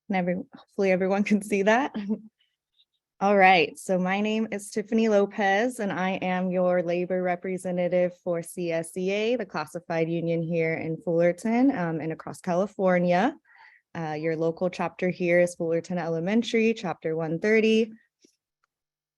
And hopefully everyone can see that. All right, so my name is Tiffany Lopez, and I am your labor representative for CSEA, the classified union here in Fullerton and across California. Your local chapter here is Fullerton Elementary, Chapter 130.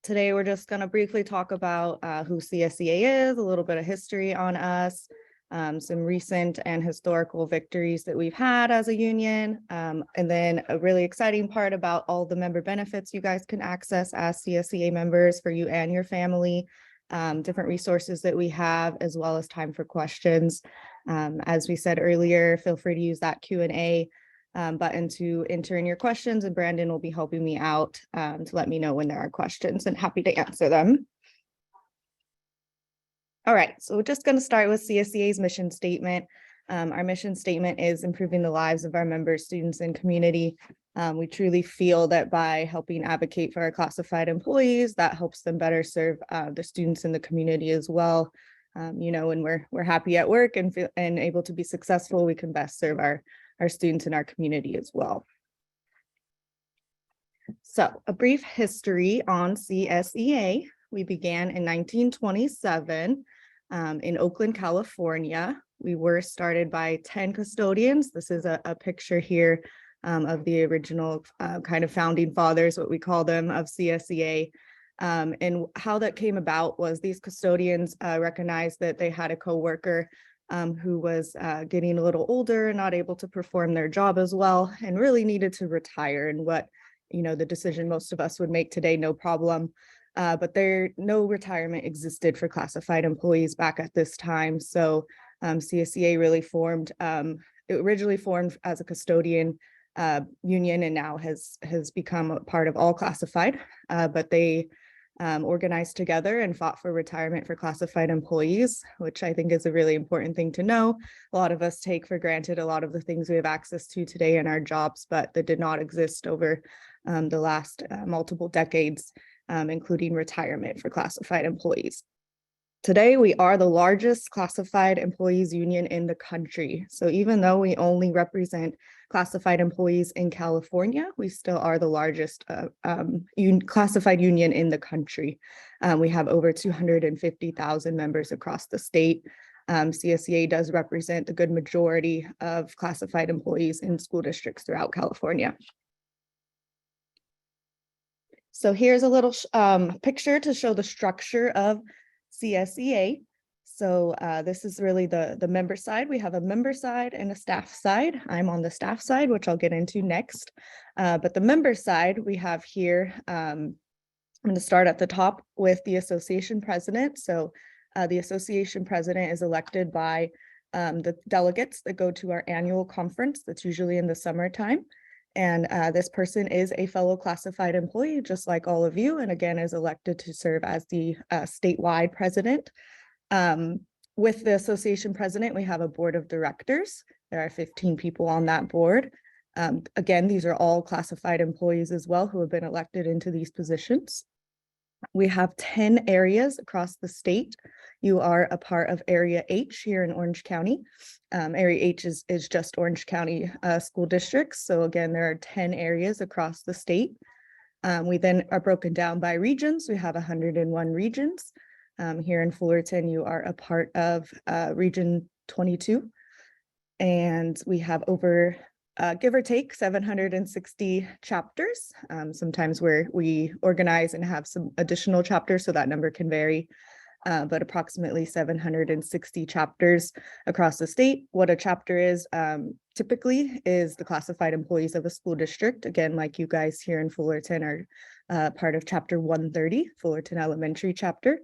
Today, we're just going to briefly talk about who CSEA is, a little bit of history on us, some recent and historical victories that we've had as a union, and then a really exciting part about all the member benefits you guys can access as CSEA members for you and your family, different resources that we have, as well as time for questions. As we said earlier, feel free to use that Q&A button to enter in your questions, and Brandon will be helping me out to let me know when there are questions, and happy to answer them. All right, so we're just going to start with CSEA's mission statement. Our mission statement is improving the lives of our members, students, and community. We truly feel that by helping advocate for our classified employees, that helps them better serve the students in the community as well. When we're happy at work and able to be successful, we can best serve our students in our community as well. So a brief history on CSEA. We began in 1927 in Oakland, California. We were started by 10 custodians. This is a picture here of the original kind of founding fathers, what we call them, of CSEA. And how that came about was these custodians recognized that they had a coworker who was getting a little older and not able to perform their job as well and really needed to retire, and the decision most of us would make today, no problem. But no retirement existed for classified employees back at this time. So CSEA really formed, it originally formed as a custodian union and now has become a part of all classified, but they organized together and fought for retirement for classified employees, which I think is a really important thing to know. A lot of us take for granted a lot of the things we have access to today in our jobs, but that did not exist over the last multiple decades, including retirement for classified employees. Today, we are the largest classified employees union in the country. So even though we only represent classified employees in California, we still are the largest classified union in the country. We have over 250,000 members across the state. CSEA does represent the good majority of classified employees in school districts throughout California. So here's a little picture to show the structure of CSEA. So this is really the member side. We have a member side and a staff side. I'm on the staff side, which I'll get into next. But the member side we have here, I'm going to start at the top with the association president. So the association president is elected by the delegates that go to our annual conference that's usually in the summertime. And this person is a fellow classified employee, just like all of you, and again is elected to serve as the statewide president. With the association president, we have a board of directors. There are 15 people on that board. Again, these are all classified employees as well who have been elected into these positions. We have 10 areas across the state. You are a part of Area H here in Orange County. Area H is just Orange County school districts. So again, there are 10 areas across the state. We then are broken down by regions. We have 101 regions. Here in Fullerton, you are a part of Region 22. And we have over, give or take, 760 chapters. Sometimes we organize and have some additional chapters, so that number can vary. But approximately 760 chapters across the state. What a chapter is typically is the classified employees of a school district. Again, like you guys here in Fullerton are part of Chapter 130, Fullerton Elementary chapter.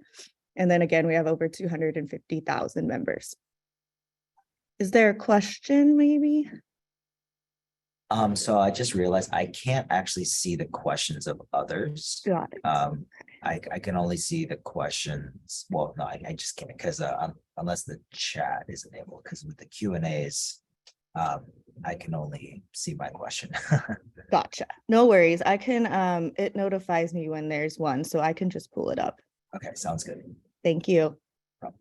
And then again, we have over 250,000 members. Is there a question maybe? So I just realized I can't actually see the questions of others. Got it. I can only see the questions. Well, no, I just can't, because unless the chat is enabled, because with the Q&As, I can only see my question. Gotcha. No worries. I can, it notifies me when there's one, so I can just pull it up. Okay, sounds good. Thank you. Problem.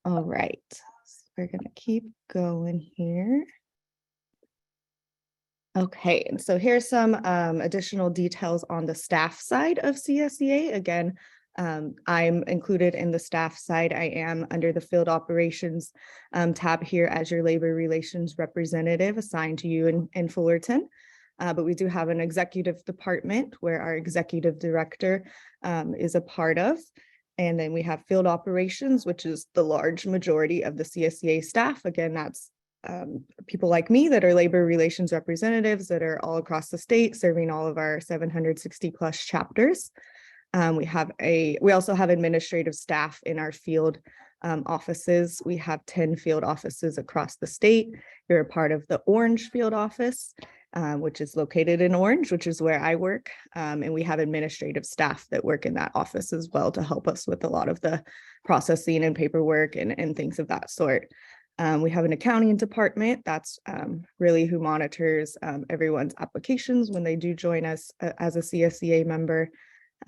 All right. So we're going to keep going here. Okay, and so here's some additional details on the staff side of CSEA. Again, I'm included in the staff side. I am under the field operations tab here as your labor relations representative assigned to you in Fullerton. But we do have an executive department where our executive director is a part of. And then we have field operations, which is the large majority of the CSEA staff. Again, that's people like me that are labor relations representatives that are all across the state serving all of our 760 plus chapters. We also have administrative staff in our field offices. We have 10 field offices across the state. You're a part of the Orange field office, which is located in Orange, which is where I work. And we have administrative staff that work in that office as well to help us with a lot of the processing and paperwork and things of that sort. We have an accounting department that's really who monitors everyone's applications when they do join us as a CSEA member.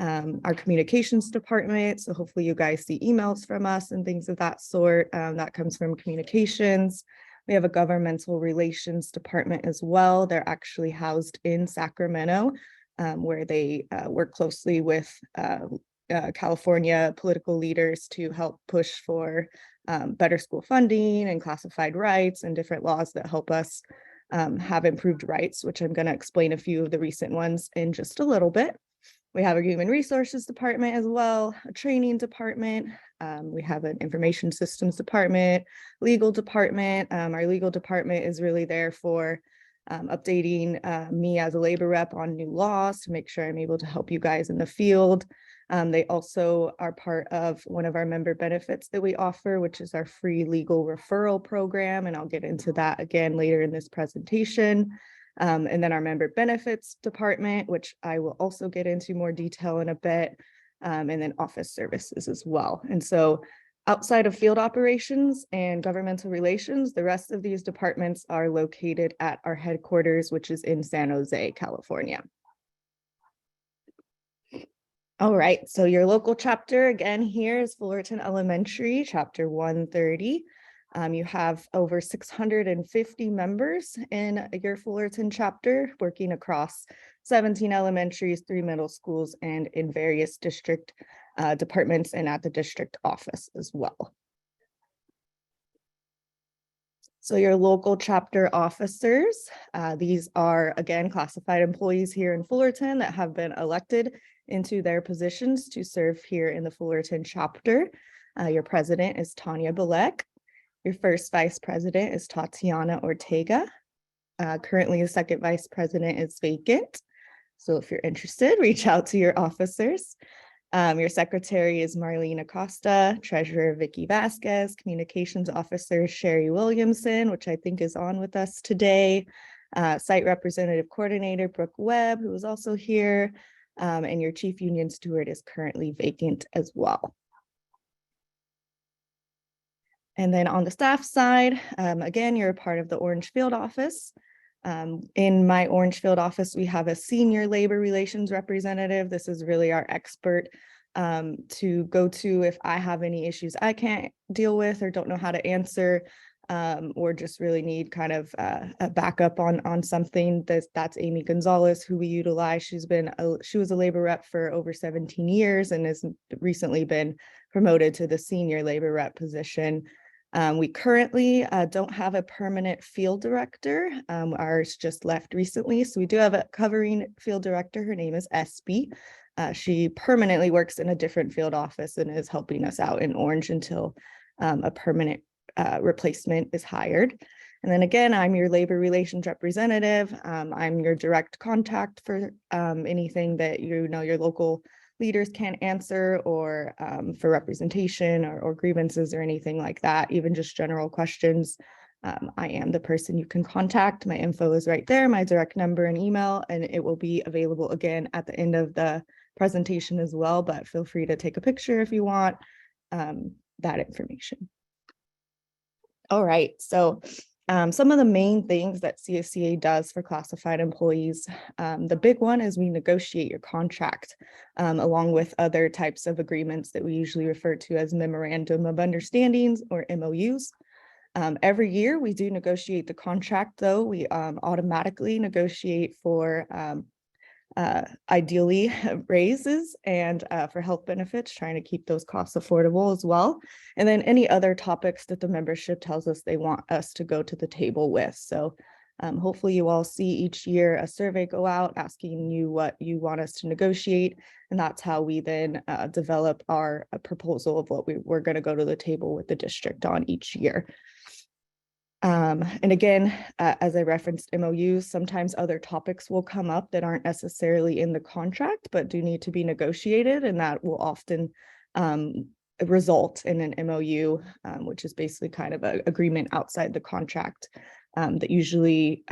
Our communications department, so hopefully you guys see emails from us and things of that sort. That comes from communications. We have a governmental relations department as well. They're actually housed in Sacramento, where they work closely with California political leaders to help push for better school funding and classified rights and different laws that help us have improved rights, which I'm going to explain a few of the recent ones in just a little bit. We have a human resources department as well, a training department. We have an information systems department, legal department. Our legal department is really there for updating me as a labor rep on new laws to make sure I'm able to help you guys in the field. They also are part of one of our member benefits that we offer, which is our free legal referral program. And I'll get into that again later in this presentation. And then our member benefits department, which I will also get into more detail in a bit, and then office services as well. And so outside of field operations and governmental relations, the rest of these departments are located at our headquarters, which is in San Jose, California. All right, so your local chapter again here is Fullerton Elementary, chapter 130. You have over 650 members in your Fullerton chapter working across 17 elementaries, 3 middle schools, and in various district departments and at the district office as well. So your local chapter officers, these are again classified employees here in Fullerton that have been elected into their positions to serve here in the Fullerton chapter. Your president is Tanya Bilek. Your first vice president is Tatiana Ortega. Currently, the second vice president is vacant. So if you're interested, reach out to your officers. Your secretary is Marlene Acosta, treasurer Vicky Vasquez, communications officer Sherry Williamson, which I think is on with us today. Site representative coordinator Brooke Webb, who is also here. And your chief union steward is currently vacant as well. And then on the staff side, again, you're a part of the Orange Field office. In my Orange Field office, we have a senior labor relations representative. This is really our expert to go to if I have any issues I can't deal with or don't know how to answer, or just really need kind of a backup on something. That's Amy Gonzalez, who we utilize. She was a labor rep for over 17 years and has recently been promoted to the senior labor rep position. We currently don't have a permanent field director. Ours just left recently. So we do have a covering field director. Her name is SB. She permanently works in a different field office and is helping us out in Orange until a permanent replacement is hired. And then again, I'm your labor relations representative. I'm your direct contact for anything that your local leaders can't answer, or for representation or grievances or anything like that, even just general questions. I am the person you can contact. My info is right there, my direct number and email, and it will be available again at the end of the presentation as well, but feel free to take a picture if you want that information. All right, so some of the main things that CSEA does for classified employees, the big one is we negotiate your contract along with other types of agreements that we usually refer to as memorandum of understandings or MOUs. Every year we do negotiate the contract, though. We automatically negotiate for ideally raises and for health benefits, trying to keep those costs affordable as well. And then any other topics that the membership tells us they want us to go to the table with. So hopefully you all see each year a survey go out asking you what you want us to negotiate. And that's how we then develop our proposal of what we're going to go to the table with the district on each year. And again, as I referenced MOUs, sometimes other topics will come up that aren't necessarily in the contract, but do need to be negotiated. And that will often result in an MOU, which is basically kind of an agreement outside the contract that usually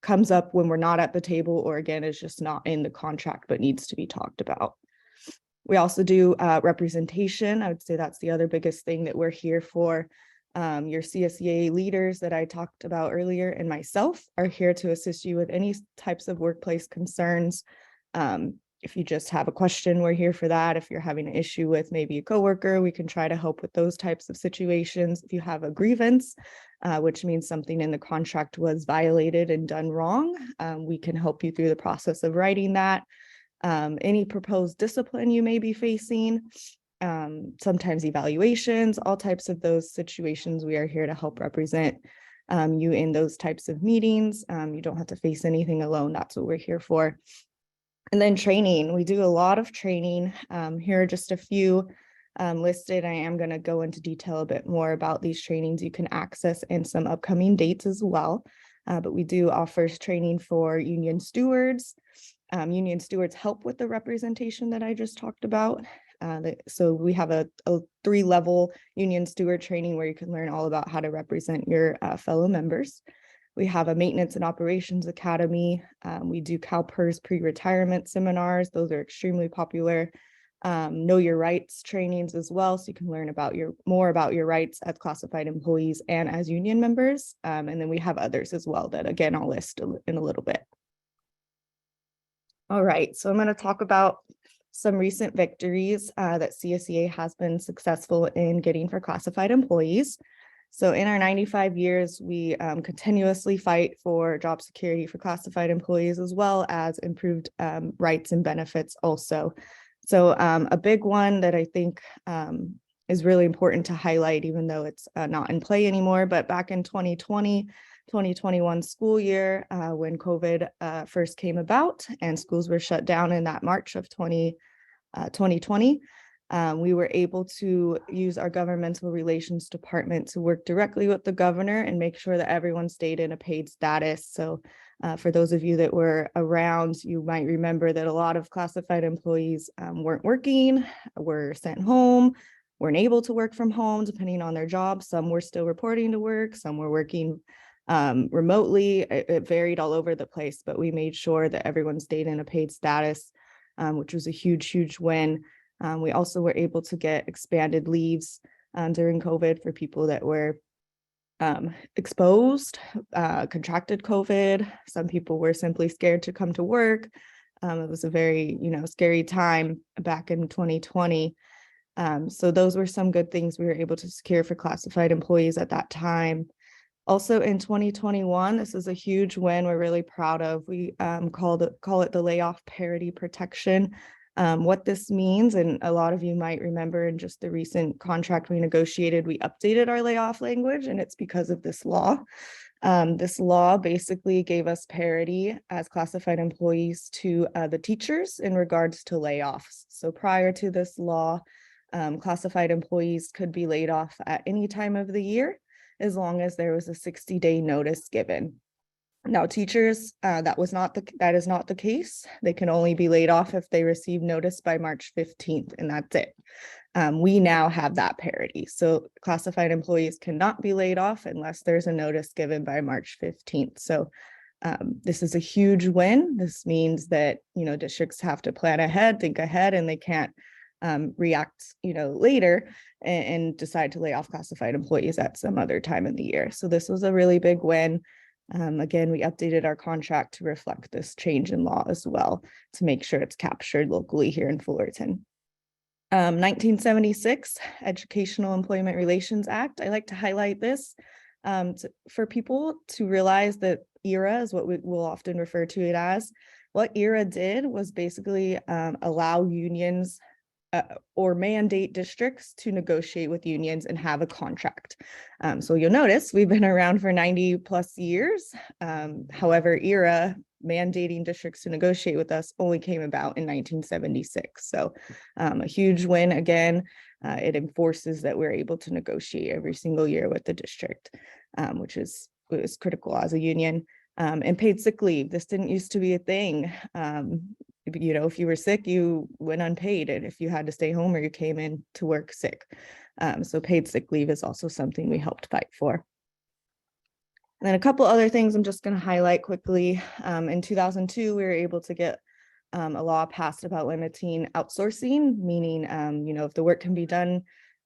comes up when we're not at the table, or again, is just not in the contract, but needs to be talked about. We also do representation. I would say that's the other biggest thing that we're here for. Your CSEA leaders that I talked about earlier and myself are here to assist you with any types of workplace concerns. If you just have a question, we're here for that. If you're having an issue with maybe a coworker, we can try to help with those types of situations. If you have a grievance, which means something in the contract was violated and done wrong, we can help you through the process of writing that. Any proposed discipline you may be facing, sometimes evaluations, all types of those situations. We are here to help represent you in those types of meetings. You don't have to face anything alone. That's what we're here for. And then training. We do a lot of training. Here are just a few listed. I am going to go into detail a bit more about these trainings you can access and some upcoming dates as well. But we do offer training for union stewards. Union stewards help with the representation that I just talked about. So we have a 3-level union steward training where you can learn all about how to represent your fellow members. We have a maintenance and operations academy. We do CalPERS pre-retirement seminars. Those are extremely popular. Know your rights trainings as well, so you can learn about more about your rights as classified employees and as union members. And then we have others as well that, again, I'll list in a little bit. All right, so I'm going to talk about some recent victories that CSEA has been successful in getting for classified employees. So in our 95 years, we continuously fight for job security for classified employees, as well as improved rights and benefits also. So a big one that I think is really important to highlight, even though it's not in play anymore, but back in 2020-2021 school year, when COVID first came about and schools were shut down in that March of 2020, we were able to use our governmental relations department to work directly with the governor and make sure that everyone stayed in a paid status. So for those of you that were around, you might remember that a lot of classified employees weren't working, were sent home, weren't able to work from home, depending on their job. Some were still reporting to work, some were working remotely. It varied all over the place, but we made sure that everyone stayed in a paid status, which was a huge win. We also were able to get expanded leaves during COVID for people that were exposed, contracted COVID. Some people were simply scared to come to work. It was a very, scary time back in 2020. So those were some good things we were able to secure for classified employees at that time. Also in 2021, this is a huge win we're really proud of. We call it the layoff parity protection. What this means, and a lot of you might remember in just the recent contract we negotiated, we updated our layoff language, and it's because of this law. This law basically gave us parity as classified employees to the teachers in regards to layoffs. So prior to this law, classified employees could be laid off at any time of the year, as long as there was a 60-day notice given. Now, teachers, that is not the case. They can only be laid off if they receive notice by March 15th, and that's it. We now have that parity. So classified employees cannot be laid off unless there's a notice given by March 15th. So this is a huge win. This means that, districts have to plan ahead, think ahead, and they can't react, later and decide to lay off classified employees at some other time in the year. So this was a really big win. Again, we updated our contract to reflect this change in law as well, to make sure it's captured locally here in Fullerton. 1976 Educational Employment Relations Act. I like to highlight this for people to realize that ERA is what we will often refer to it as. What ERA did was basically allow unions or mandate districts to negotiate with unions and have a contract. So you'll notice we've been around for 90 plus years. However, ERA mandating districts to negotiate with us only came about in 1976. So a huge win again. It enforces that we're able to negotiate every single year with the district, which is critical as a union. And paid sick leave. This didn't used to be a thing. If you were sick, you went unpaid, and if you had to stay home or you came in to work sick. So paid sick leave is also something we helped fight for. And then a couple other things I'm just going to highlight quickly. In 2002, we were able to get a law passed about limiting outsourcing, meaning, if the work can be done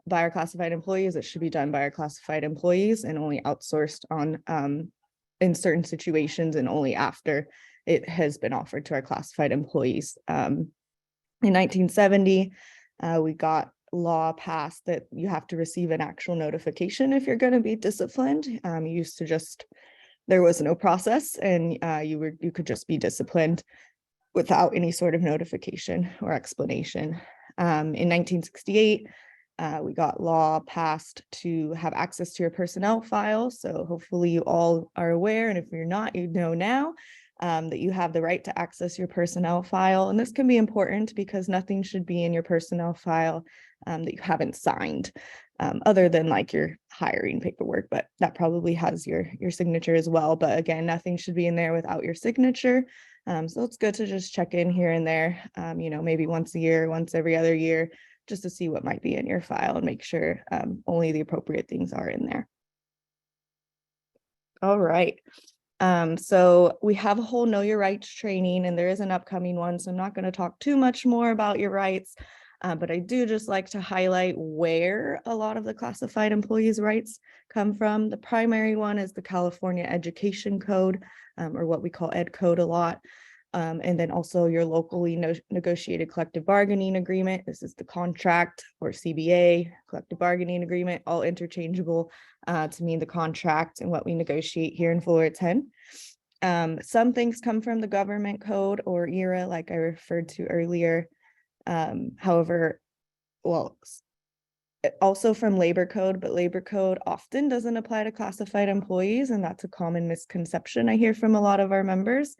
by our classified employees, it should be done by our classified employees and only outsourced on in certain situations and only after it has been offered to our classified employees. In 1970, we got law passed that you have to receive an actual notification if you're going to be disciplined. Used to just, there was no process, and you could just be disciplined without any sort of notification or explanation. In 1968, we got law passed to have access to your personnel file. So hopefully you all are aware, and if you're not, you know now that you have the right to access your personnel file. And this can be important because nothing should be in your personnel file that you haven't signed, other than like your hiring paperwork, but that probably has your signature as well. But again, nothing should be in there without your signature. So it's good to just check in here and there, maybe once a year, once every other year, just to see what might be in your file and make sure only the appropriate things are in there. All right. So we have a whole Know Your Rights training, and there is an upcoming one, so I'm not going to talk too much more about your rights, but I do just like to highlight where a lot of the classified employees' rights come from. The primary one is the California Education Code, or what we call Ed Code a lot. And then also your locally negotiated collective bargaining agreement. This is the contract, or CBA, collective bargaining agreement, all interchangeable to mean the contract and what we negotiate here in Fullerton. Some things come from the government code or ERA, like I referred to earlier. However, also from labor code, but labor code often doesn't apply to classified employees, and that's a common misconception I hear from a lot of our members.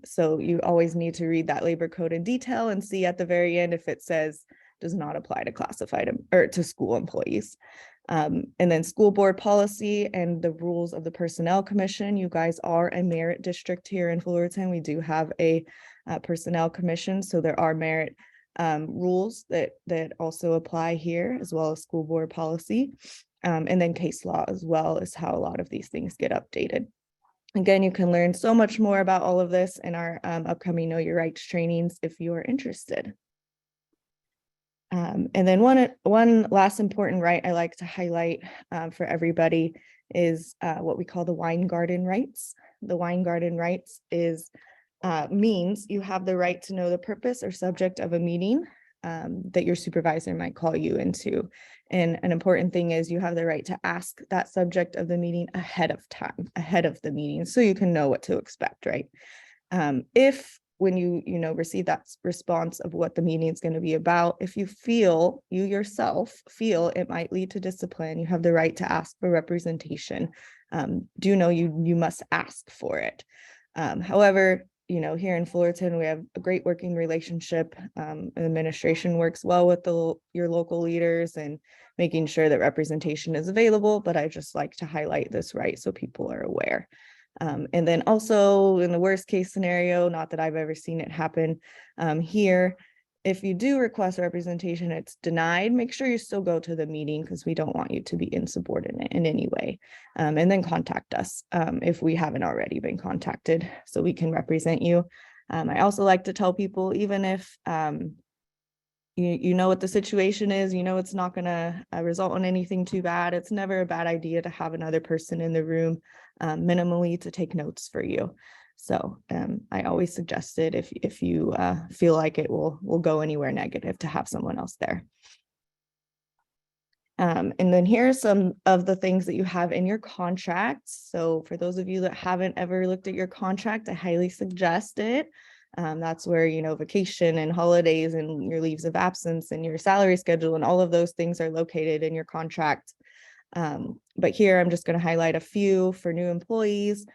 So you always need to read that labor code in detail and see at the very end if it says does not apply to classified or to school employees. And then school board policy and the rules of the Personnel Commission. You guys are a merit district here in Fullerton. We do have a personnel commission, so there are merit rules that also apply here, as well as school board policy. And then case law as well is how a lot of these things get updated. Again, you can learn so much more about all of this in our upcoming Know Your Rights trainings if you are interested. And then one last important right I like to highlight for everybody is what we call the wine garden rights. The wine garden rights means you have the right to know the purpose or subject of a meeting that your supervisor might call you into. And an important thing is you have the right to ask that subject of the meeting ahead of time, ahead of the meeting, so you can know what to expect, right? If when you receive that response of what the meeting is going to be about, if you yourself feel it might lead to discipline, you have the right to ask for representation. Do know you must ask for it. However, here in Fullerton, we have a great working relationship. Administration works well with your local leaders and making sure that representation is available, but I just like to highlight this right so people are aware. And then also in the worst case scenario, not that I've ever seen it happen here, if you do request representation, it's denied, make sure you still go to the meeting because we don't want you to be insubordinate in any way. And then contact us if we haven't already been contacted so we can represent you. I also like to tell people, even if you know what the situation is, it's not going to result in anything too bad. It's never a bad idea to have another person in the room minimally to take notes for you. So I always suggest it if you feel like it will go anywhere negative to have someone else there. And then here are some of the things that you have in your contract. So for those of you that haven't ever looked at your contract, I highly suggest it. That's where, vacation and holidays and your leaves of absence and your salary schedule and all of those things are located in your contract. But here I'm just going to highlight a few for new employees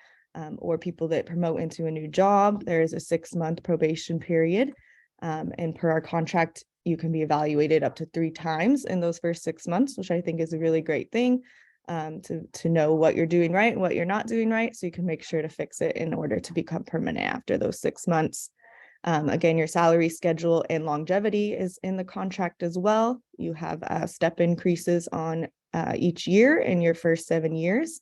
or people that promote into a new job. There is a 6-month probation period. And per our contract, you can be evaluated up to 3 times in those first 6 months, which I think is a really great thing to know what you're doing right and what you're not doing right. So you can make sure to fix it in order to become permanent after those 6 months. Again, your salary schedule and longevity is in the contract as well. You have step increases on each year in your first 7 years.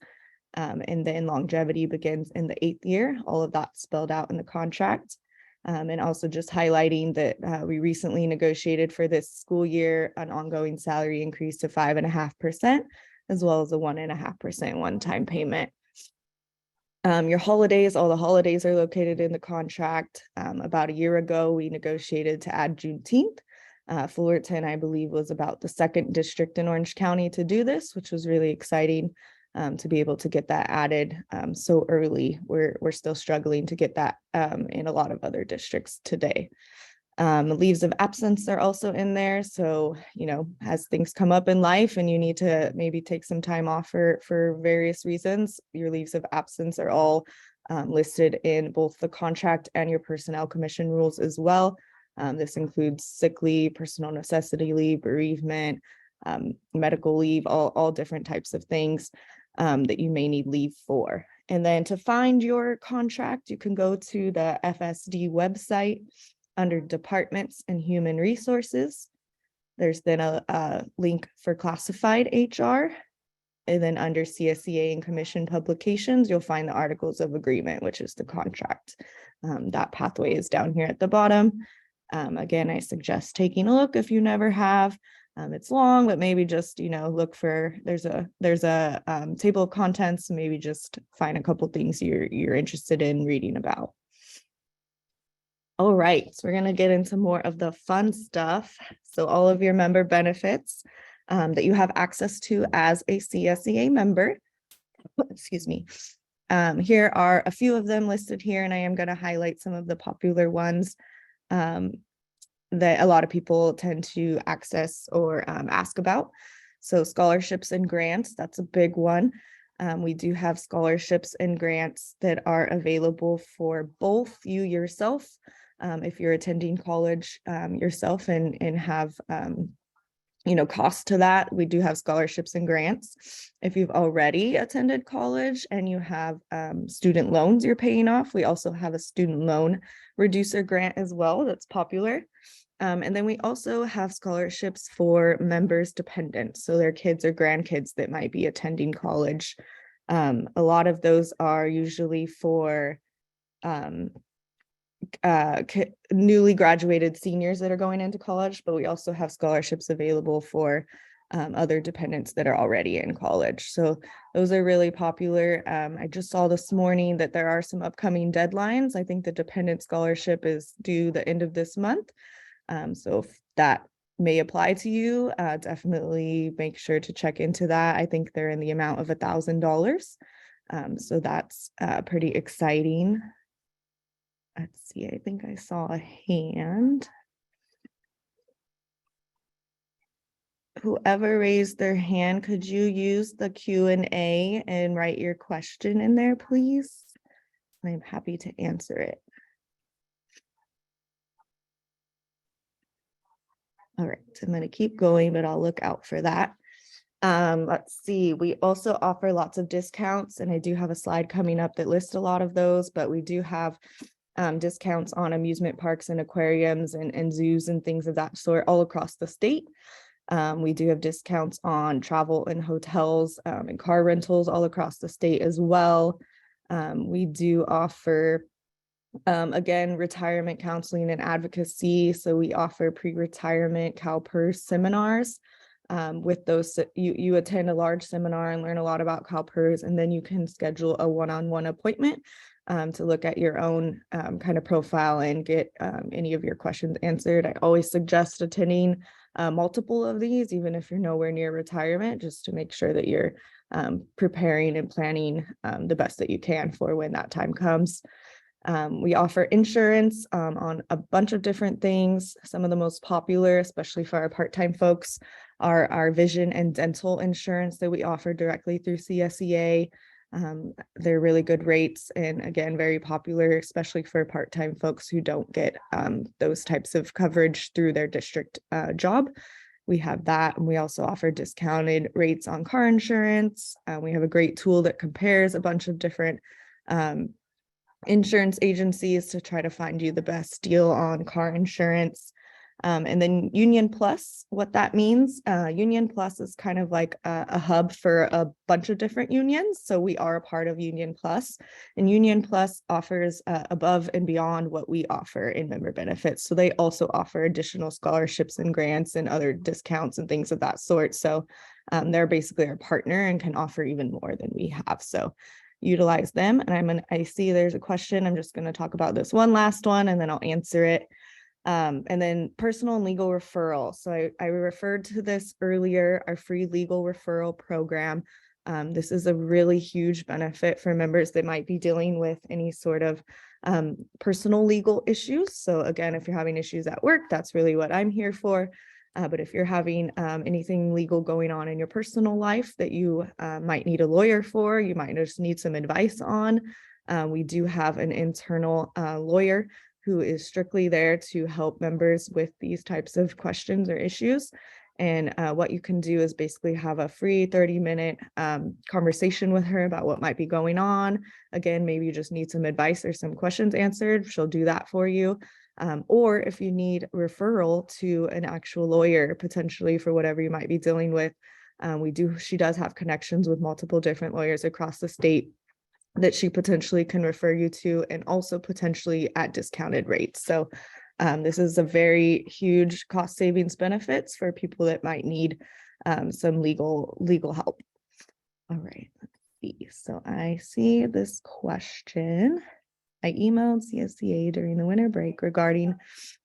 And then longevity begins in the 8th year. All of that spelled out in the contract. And also just highlighting that we recently negotiated for this school year an ongoing salary increase to 5.5%, as well as a 1.5% one-time payment. Your holidays, all the holidays are located in the contract. About a year ago, we negotiated to add Juneteenth. Fullerton, I believe, was about the 2nd district in Orange County to do this, which was really exciting. To be able to get that added so early. We're still struggling to get that in a lot of other districts today. Leaves of absence are also in there. So, as things come up in life and you need to maybe take some time off for various reasons, your leaves of absence are all listed in both the contract and your personnel commission rules as well. This includes sick leave, personal necessity leave, bereavement, medical leave, all different types of things that you may need leave for. And then to find your contract, you can go to the FSD website under Departments and Human Resources. There's then a link for classified HR. And then under CSEA and Commission Publications, you'll find the Articles of Agreement, which is the contract. That pathway is down here at the bottom. Again, I suggest taking a look if you never have. It's long, but maybe just, look for, there's a table of contents, maybe just find a couple things you're interested in reading about. All right, so we're going to get into more of the fun stuff. So all of your member benefits that you have access to as a CSEA member, excuse me. Here are a few of them listed here, and I am going to highlight some of the popular ones that a lot of people tend to access or ask about. So scholarships and grants, that's a big one. We do have scholarships and grants that are available for both you yourself, if you're attending college yourself and have cost to that. We do have scholarships and grants. If you've already attended college and you have student loans you're paying off, we also have a student loan reducer grant as well that's popular. And then we also have scholarships for members' dependents, so their kids or grandkids that might be attending college. A lot of those are usually for newly graduated seniors that are going into college, but we also have scholarships available for other dependents that are already in college. So those are really popular. I just saw this morning that there are some upcoming deadlines. I think the dependent scholarship is due the end of this month. So if that may apply to you, definitely make sure to check into that. I think they're in the amount of $1,000. So that's pretty exciting. Let's see, I think I saw a hand. Whoever raised their hand, could you use the Q&A and write your question in there, please? I'm happy to answer it. All right, so I'm going to keep going, but I'll look out for that. Let's see, we also offer lots of discounts, and I do have a slide coming up that lists a lot of those, but we do have discounts on amusement parks and aquariums and zoos and things of that sort all across the state. We do have discounts on travel and hotels and car rentals all across the state as well. We do offer again, retirement counseling and advocacy. So we offer pre-retirement CalPERS seminars. With those, you attend a large seminar and learn a lot about CalPERS, and then you can schedule a one-on-one appointment to look at your own kind of profile and get any of your questions answered. I always suggest attending multiple of these, even if you're nowhere near retirement, just to make sure that you're preparing and planning the best that you can for when that time comes. We offer insurance on a bunch of different things. Some of the most popular, especially for our part-time folks, are our vision and dental insurance that we offer directly through CSEA. They're really good rates, and again, very popular, especially for part-time folks who don't get those types of coverage through their district job. We have that, and we also offer discounted rates on car insurance. We have a great tool that compares a bunch of different insurance agencies to try to find you the best deal on car insurance. And then Union Plus, what that means, Union Plus is kind of like a hub for a bunch of different unions. So we are a part of Union Plus, and Union Plus offers above and beyond what we offer in member benefits. So they also offer additional scholarships and grants and other discounts and things of that sort. So they're basically our partner and can offer even more than we have. So utilize them. And I see there's a question. I'm just going to talk about this one last one and then I'll answer it. And then personal and legal referral. So I referred to this earlier, our free legal referral program. This is a really huge benefit for members that might be dealing with any sort of personal legal issues. So again, if you're having issues at work, that's really what I'm here for. But if you're having anything legal going on in your personal life that you might need a lawyer for, you might just need some advice on, we do have an internal lawyer who is strictly there to help members with these types of questions or issues. And what you can do is basically have a free 30-minute conversation with her about what might be going on. Again, maybe you just need some advice or some questions answered. She'll do that for you. Or if you need referral to an actual lawyer, potentially for whatever you might be dealing with, she does have connections with multiple different lawyers across the state that she potentially can refer you to, and also potentially at discounted rates. So this is a very huge cost savings benefits for people that might need some legal help. All right, let's see. So I see this question. I emailed CSEA during the winter break regarding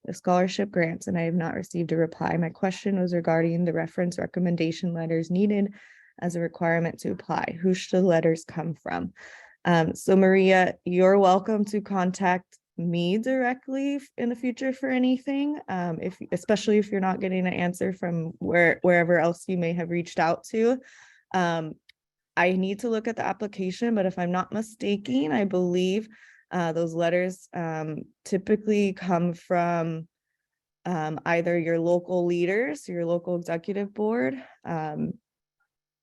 the scholarship grants, and I have not received a reply. My question was regarding the reference recommendation letters needed as a requirement to apply. Who should the letters come from? So Maria, you're welcome to contact me directly in the future for anything, especially if you're not getting an answer from wherever else you may have reached out to. I need to look at the application, but if I'm not mistaken, I believe those letters typically come from either your local leaders, your local executive board,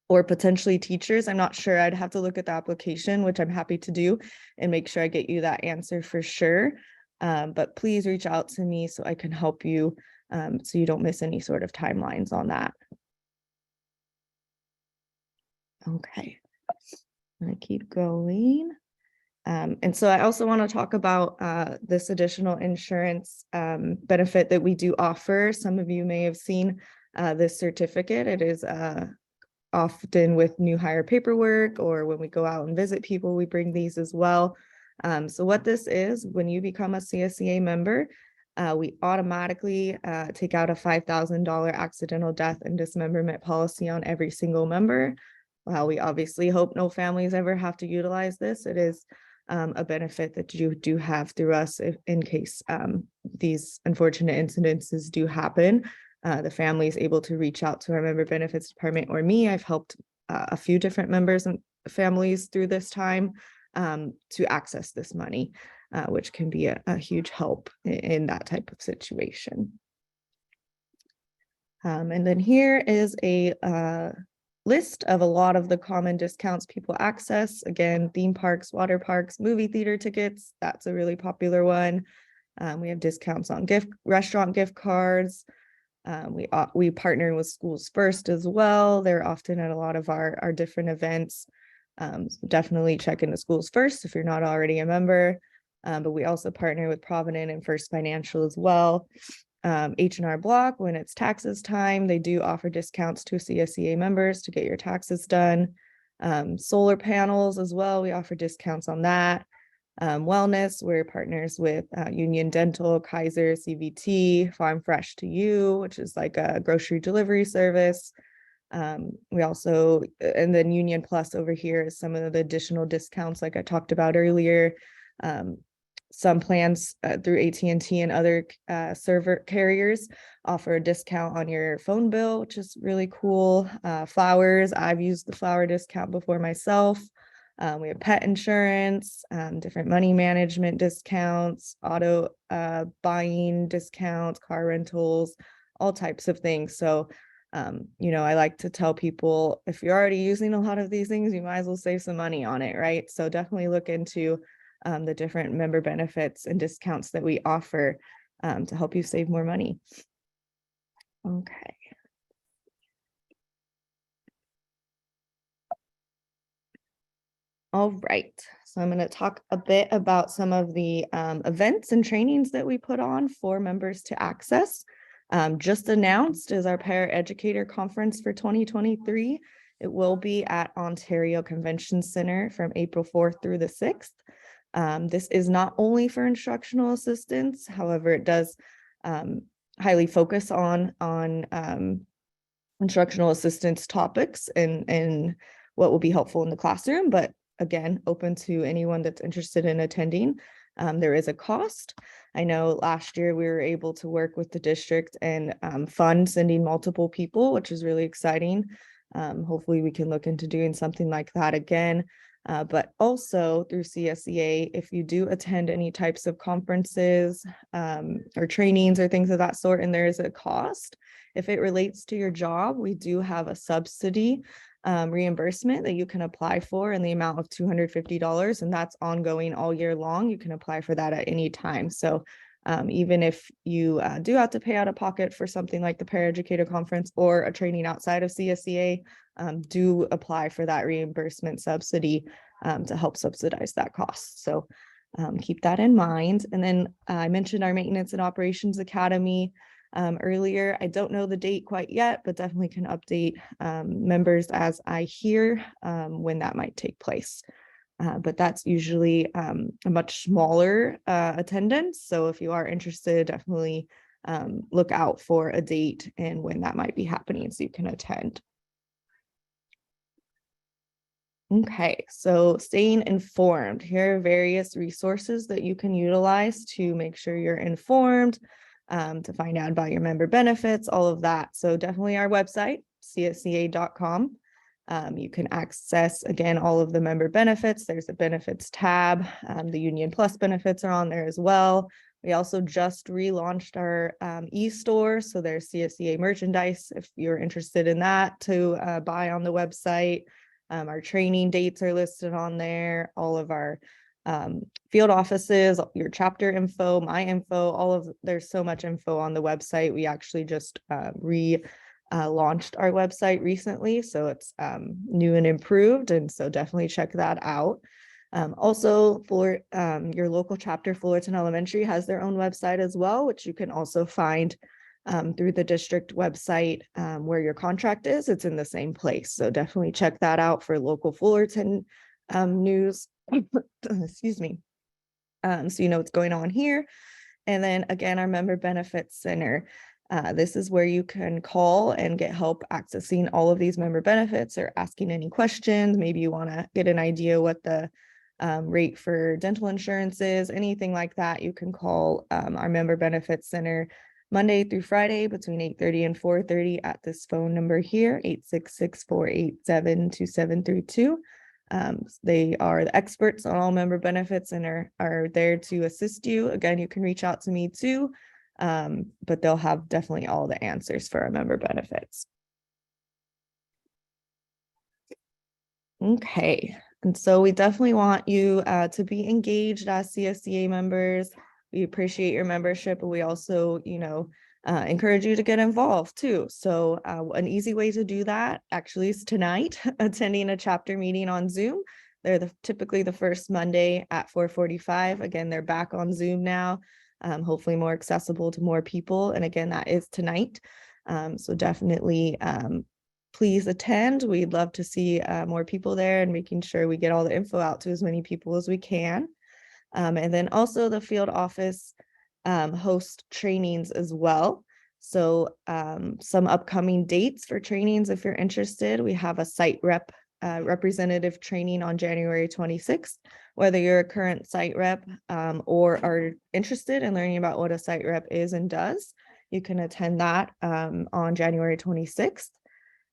or potentially teachers. I'm not sure. I'd have to look at the application, which I'm happy to do, and make sure I get you that answer for sure. But please reach out to me so I can help you so you don't miss any sort of timelines on that. Okay, I'm gonna keep going. And so I also want to talk about this additional insurance benefit that we do offer. Some of you may have seen this certificate. It is often with new hire paperwork, or when we go out and visit people, we bring these as well. So what this is, when you become a CSEA member, we automatically take out a $5,000 accidental death and dismemberment policy on every single member. While we obviously hope no families ever have to utilize this, it is a benefit that you do have through us in case these unfortunate incidences do happen. The family is able to reach out to our member benefits department or me. I've helped a few different members and families through this time to access this money, which can be a huge help in that type of situation. And then here is a list of a lot of the common discounts people access. Again, theme parks, water parks, movie theater tickets. That's a really popular one. We have discounts on restaurant gift cards. We partner with Schools First as well. They're often at a lot of our different events. So definitely check into Schools First if you're not already a member. But we also partner with Provident and First Financial as well. H&R Block, when it's taxes time, they do offer discounts to CSEA members to get your taxes done. Solar panels as well, we offer discounts on that. Wellness, we're partners with Union Dental, Kaiser, CVT, Farm Fresh to You, which is like a grocery delivery service. We also, and then Union Plus over here is some of the additional discounts like I talked about earlier. Some plans through AT&T and other server carriers offer a discount on your phone bill, which is really cool. Flowers, I've used the flower discount before myself. We have pet insurance, different money management discounts, auto buying discounts, car rentals, all types of things. So, I like to tell people if you're already using a lot of these things, you might as well save some money on it, right? So definitely look into the different member benefits and discounts that we offer to help you save more money. Okay. All right, so I'm going to talk a bit about some of the events and trainings that we put on for members to access. Just announced is our Paraeducator Conference for 2023. It will be at Ontario Convention Center from April 4th through the 6th. This is not only for instructional assistants, however, it does highly focus on instructional assistance topics and what will be helpful in the classroom, but again, open to anyone that's interested in attending. There is a cost. I know last year we were able to work with the district and fund sending multiple people, which is really exciting. Hopefully we can look into doing something like that again. But also through CSEA, if you do attend any types of conferences or trainings or things of that sort, and there is a cost, if it relates to your job, we do have a subsidy reimbursement that you can apply for in the amount of $250, and that's ongoing all year long. You can apply for that at any time. So even if you do have to pay out of pocket for something like the Paraeducator Conference or a training outside of CSEA, do apply for that reimbursement subsidy to help subsidize that cost. So keep that in mind. And then I mentioned our Maintenance and Operations Academy earlier. I don't know the date quite yet, but definitely can update members as I hear when that might take place. But that's usually a much smaller attendance. So if you are interested, definitely look out for a date and when that might be happening so you can attend. Okay, so staying informed. Here are various resources that you can utilize to make sure you're informed, to find out about your member benefits, all of that. So definitely our website, csea.com. You can access, again, all of the member benefits. There's a benefits tab. The Union Plus benefits are on there as well. We also just relaunched our e-store. So there's CSEA merchandise if you're interested in that to buy on the website. Our training dates are listed on there. All of our field offices, your chapter info, my info, there's so much info on the website. We actually just launched our website recently, so it's new and improved, and so definitely check that out. Also, for your local chapter, Fullerton Elementary has their own website as well, which you can also find through the district website where your contract is. It's in the same place, so definitely check that out for local Fullerton news. Excuse me. So you know what's going on here. And then again, our Member Benefits Center. This is where you can call and get help accessing all of these member benefits or asking any questions. Maybe you want to get an idea what the rate for dental insurance is, anything like that. You can call our Member Benefits Center Monday through Friday between 8:30 and 4:30 at this phone number here, 866-487-2732. They are the experts on all member benefits and are there to assist you. Again, you can reach out to me too, but they'll have definitely all the answers for our member benefits. Okay, and so we definitely want you to be engaged as CSEA members. We appreciate your membership, but we also, encourage you to get involved too. So an easy way to do that actually is tonight, attending a chapter meeting on Zoom. They're typically the first Monday at 4:45. Again, they're back on Zoom now, hopefully more accessible to more people. And again, that is tonight. So definitely please attend. We'd love to see more people there and making sure we get all the info out to as many people as we can. And then also the field office host trainings as well. So some upcoming dates for trainings, if you're interested, we have a site representative training on January 26th. Whether you're a current site rep or are interested in learning about what a site rep is and does, you can attend that on January 26th.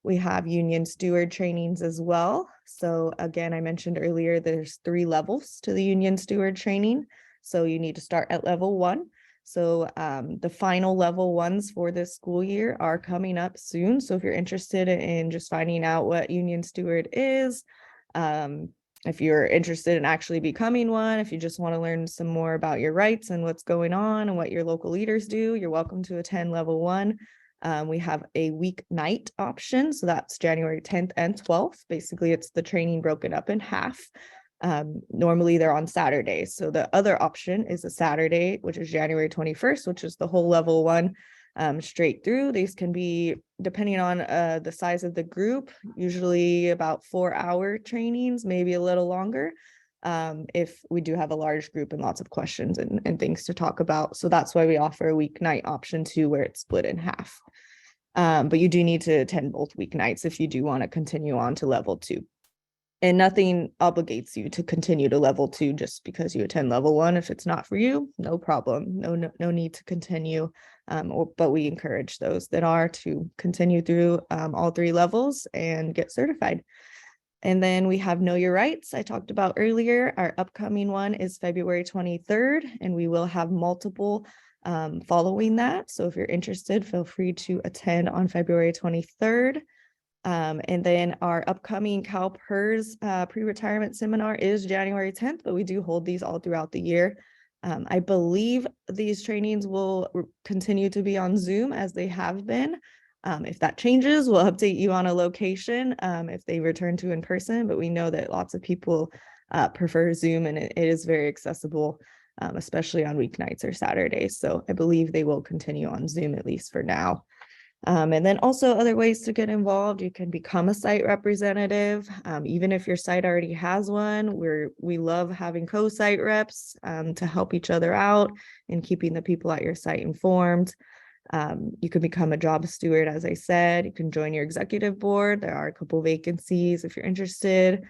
We have union steward trainings as well. So again, I mentioned earlier, there's 3 levels to the union steward training. So you need to start at level 1. So the final level 1s for this school year are coming up soon. So if you're interested in just finding out what union steward is, if you're interested in actually becoming one, if you just want to learn some more about your rights and what's going on and what your local leaders do, you're welcome to attend level 1. We have a weeknight option. So that's January 10th and 12th. Basically, it's the training broken up in half. Normally they're on Saturdays. So the other option is a Saturday, which is January 21st, which is the whole level 1 straight through. These can be, depending on the size of the group, usually about 4-hour trainings, maybe a little longer. If we do have a large group and lots of questions and things to talk about. So that's why we offer a weeknight option too, where it's split in half. But you do need to attend both weeknights if you do want to continue on to level 2. And nothing obligates you to continue to level 2 just because you attend level 1. If it's not for you, no problem. No need to continue. But we encourage those that are to continue through all 3 levels and get certified. And then we have Know Your Rights, I talked about earlier. Our upcoming one is February 23rd, and we will have multiple following that. So if you're interested, feel free to attend on February 23rd. And then our upcoming CalPERS pre-retirement seminar is January 10th, but we do hold these all throughout the year. I believe these trainings will continue to be on Zoom as they have been. If that changes, we'll update you on a location if they return to in person, but we know that lots of people prefer Zoom and it is very accessible, especially on weeknights or Saturdays. So I believe they will continue on Zoom at least for now. And then also other ways to get involved, you can become a site representative. Even if your site already has one, we love having co-site reps to help each other out and keeping the people at your site informed. You can become a job steward, as I said. You can join your executive board. There are a couple vacancies if you're interested.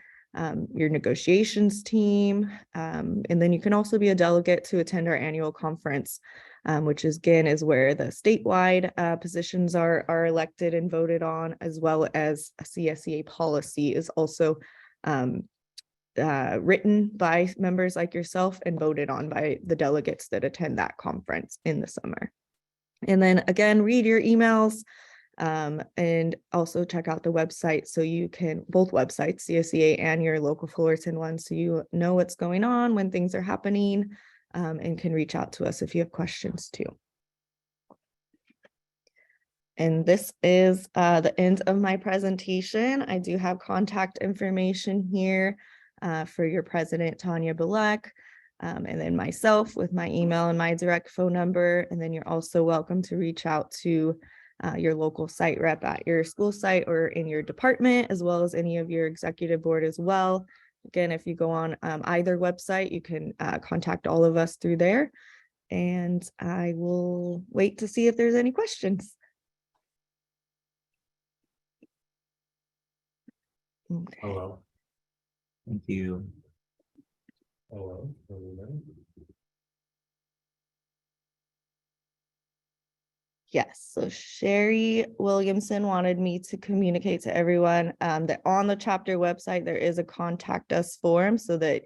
Your negotiations team. And then you can also be a delegate to attend our annual conference, which is, again, is where the statewide positions are elected and voted on, as well as a CSEA policy is also written by members like yourself and voted on by the delegates that attend that conference in the summer. And then again, read your emails and also check out the website so you can, both websites, CSEA and your local Fullerton one, so you know what's going on when things are happening and can reach out to us if you have questions too. And this is the end of my presentation. I do have contact information here for your president, Tanya Bilek. And then myself with my email and my direct phone number. And then you're also welcome to reach out to your local site rep at your school site or in your department, as well as any of your executive board as well. Again, if you go on either website, you can contact all of us through there. And I will wait to see if there's any questions. Okay. Hello. Thank you. Hello. Hello. Yes, so Sherry Williamson wanted me to communicate to everyone that on the chapter website, there is a contact us form so that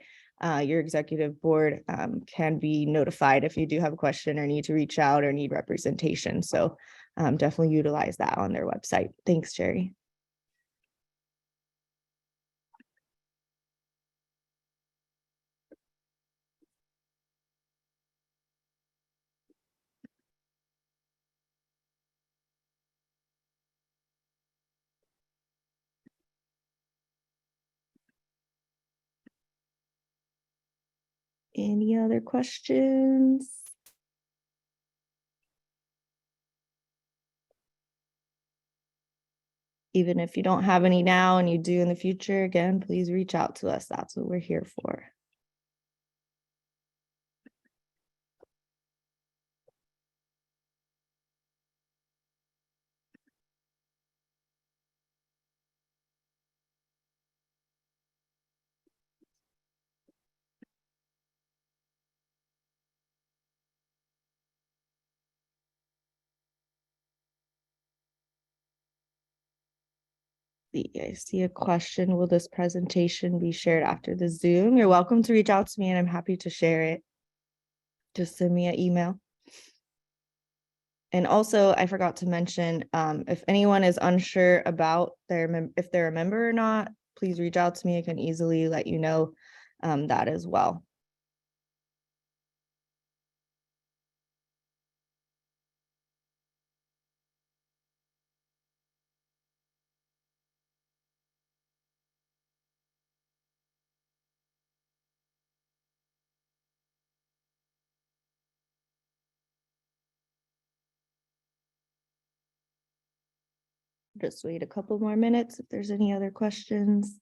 your executive board can be notified if you do have a question or need to reach out or need representation. So definitely utilize that on their website. Thanks, Sherry. Any other questions? Even if you don't have any now and you do in the future, again, please reach out to us. That's what we're here for. I see a question. Will this presentation be shared after the Zoom? You're welcome to reach out to me and I'm happy to share it. Just send me an email. And also, I forgot to mention, if anyone is unsure about if they're a member or not, please reach out to me. I can easily let you know that as well. Just wait a couple more minutes if there's any other questions.